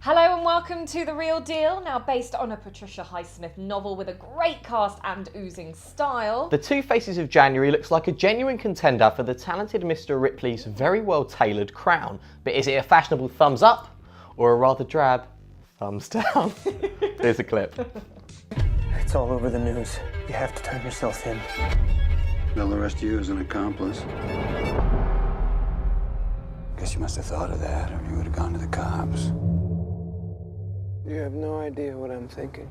Hello and welcome to The Real Deal, now based on a Patricia Highsmith novel with a great cast and oozing style. The Two Faces of January looks like a genuine contender for the talented Mr. Ripley's very well-tailored crown. But is it a fashionable thumbs up or a rather drab thumbs down? Here's a clip. It's all over the news. You have to turn yourself in. They'll arrest you as an accomplice. Guess you must have thought of that, or you would have gone to the cops. You have no idea what I'm thinking.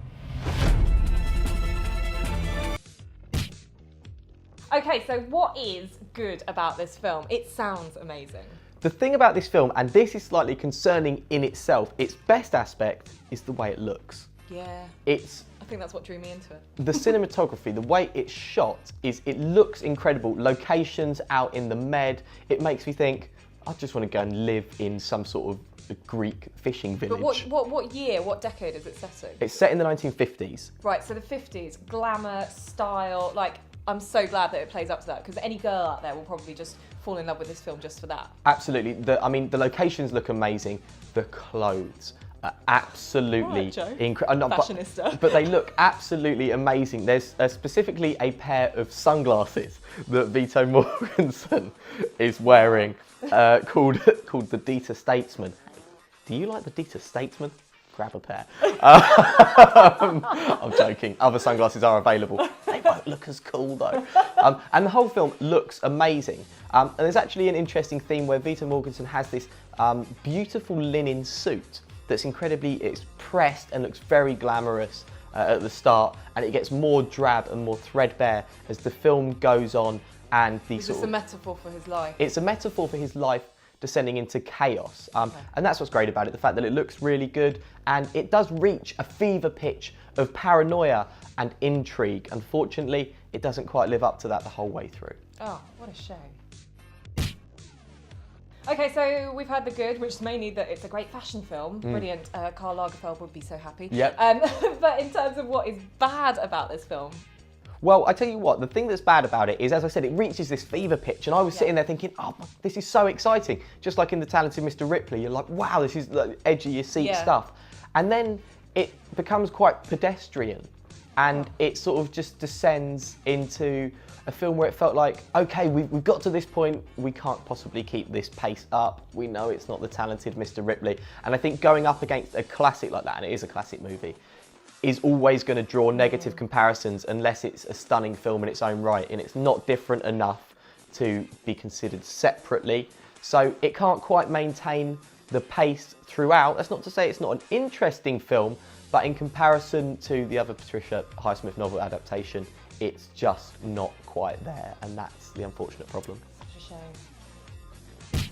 Okay, so what is good about this film? It sounds amazing. The thing about this film, and this is slightly concerning in itself, its best aspect is the way it looks. Yeah. I think that's what drew me into it. The cinematography, the way it's shot, it looks incredible. Locations out in the Med, it makes me think, I just want to go and live in some sort of Greek fishing village. But what year, what decade is it set in? It's set in the 1950s. Right, so the 50s, glamour, style, like, I'm so glad that it plays up to that, because any girl out there will probably just fall in love with this film just for that. Absolutely. The locations look amazing. The clothes are absolutely incredible. Fashionista. But they look absolutely amazing. There's specifically a pair of sunglasses that Viggo Mortensen is wearing called the Dita Statesman. Do you like the Dita Statesman? Grab a pair. I'm joking. Other sunglasses are available. They won't look as cool though. And the whole film looks amazing. And there's actually an interesting theme where Viggo Mortensen has this beautiful linen suit that's it's pressed and looks very glamorous at the start, and it gets more drab and more threadbare as the film goes on. And Is this a metaphor for his life? It's a metaphor for his life descending into chaos. And that's what's great about it, the fact that it looks really good, and it does reach a fever pitch of paranoia and intrigue. Unfortunately, it doesn't quite live up to that the whole way through. Oh, what a shame. Okay, so we've heard the good, which is mainly that it's a great fashion film. Brilliant. Karl Lagerfeld would be so happy. Yep. But in terms of what is bad about this film, well, I tell you what, the thing that's bad about it is, as I said, it reaches this fever pitch, and I was sitting there thinking, oh, this is so exciting. Just like in The Talented Mr. Ripley, you're like, wow, this is like edge of your seat stuff. And then it becomes quite pedestrian, and it sort of just descends into a film where it felt like, okay, we've got to this point, we can't possibly keep this pace up. We know it's not The Talented Mr. Ripley. And I think going up against a classic like that, and it is a classic movie, is always going to draw negative comparisons unless it's a stunning film in its own right, and it's not different enough to be considered separately. So it can't quite maintain the pace throughout. That's not to say it's not an interesting film, but in comparison to the other Patricia Highsmith novel adaptation, it's just not quite there, and that's the unfortunate problem. Such a shame.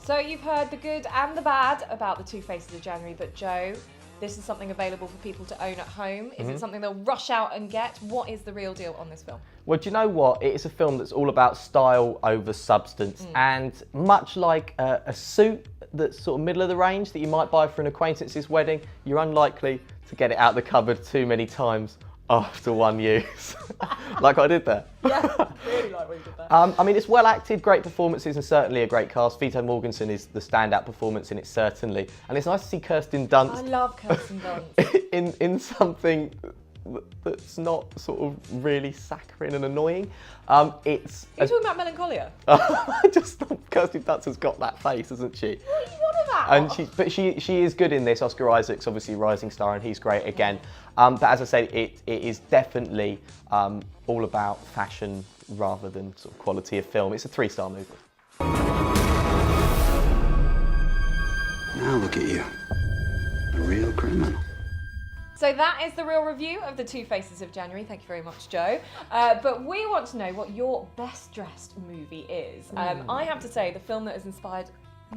So you've heard the good and the bad about The Two Faces of January, but Joe, this is something available for people to own at home. Is it something they'll rush out and get? What is the real deal on this film? Well, do you know what? It's a film that's all about style over substance. And much like a suit that's sort of middle of the range that you might buy for an acquaintance's wedding, you're unlikely to get it out the cupboard too many times after one use. Like I did there. Yeah, really like what you did there. I mean, it's well acted, great performances, and certainly a great cast. Viggo Mortensen is the standout performance in it, certainly. And it's nice to see Kirsten Dunst. I love Kirsten Dunst. in something that's not sort of really saccharine and annoying. Are you talking about Melancholia? I just thought Kirsten Dunst has got that face, hasn't she? What are you on about? And she is good in this. Oscar Isaac's obviously a rising star, and he's great again. But as I say, it is definitely all about fashion rather than sort of quality of film. It's a 3-star movie. Now look at you, a real criminal. So that is the real review of The Two Faces of January. Thank you very much, Joe. But we want to know what your best dressed movie is. I have to say, the film that has inspired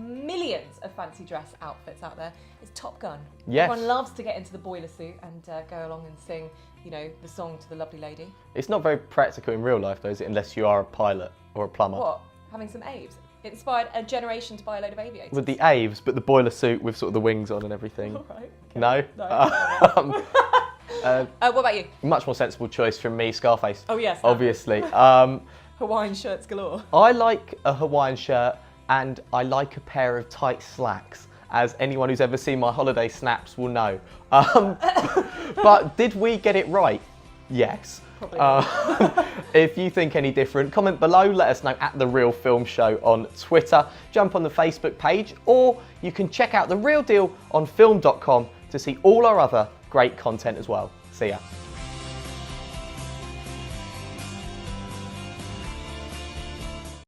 millions of fancy dress outfits out there is Top Gun. Yes. Everyone loves to get into the boiler suit and go along and sing, you know, the song to the lovely lady. It's not very practical in real life, though, is it? Unless you are a pilot or a plumber. What? Having some Aves? It inspired a generation to buy a load of aviators. With the Aves, but the boiler suit with sort of the wings on and everything. All right. Okay. No? What about you? Much more sensible choice from me, Scarface. Oh yes. Obviously. Hawaiian shirts galore. I like a Hawaiian shirt, and I like a pair of tight slacks. as anyone who's ever seen my holiday snaps will know. But did we get it right? Yes. If you think any different, comment below, let us know at The Real Film Show on Twitter, jump on the Facebook page, or you can check out The Real Deal on film.com to see all our other great content as well. See ya.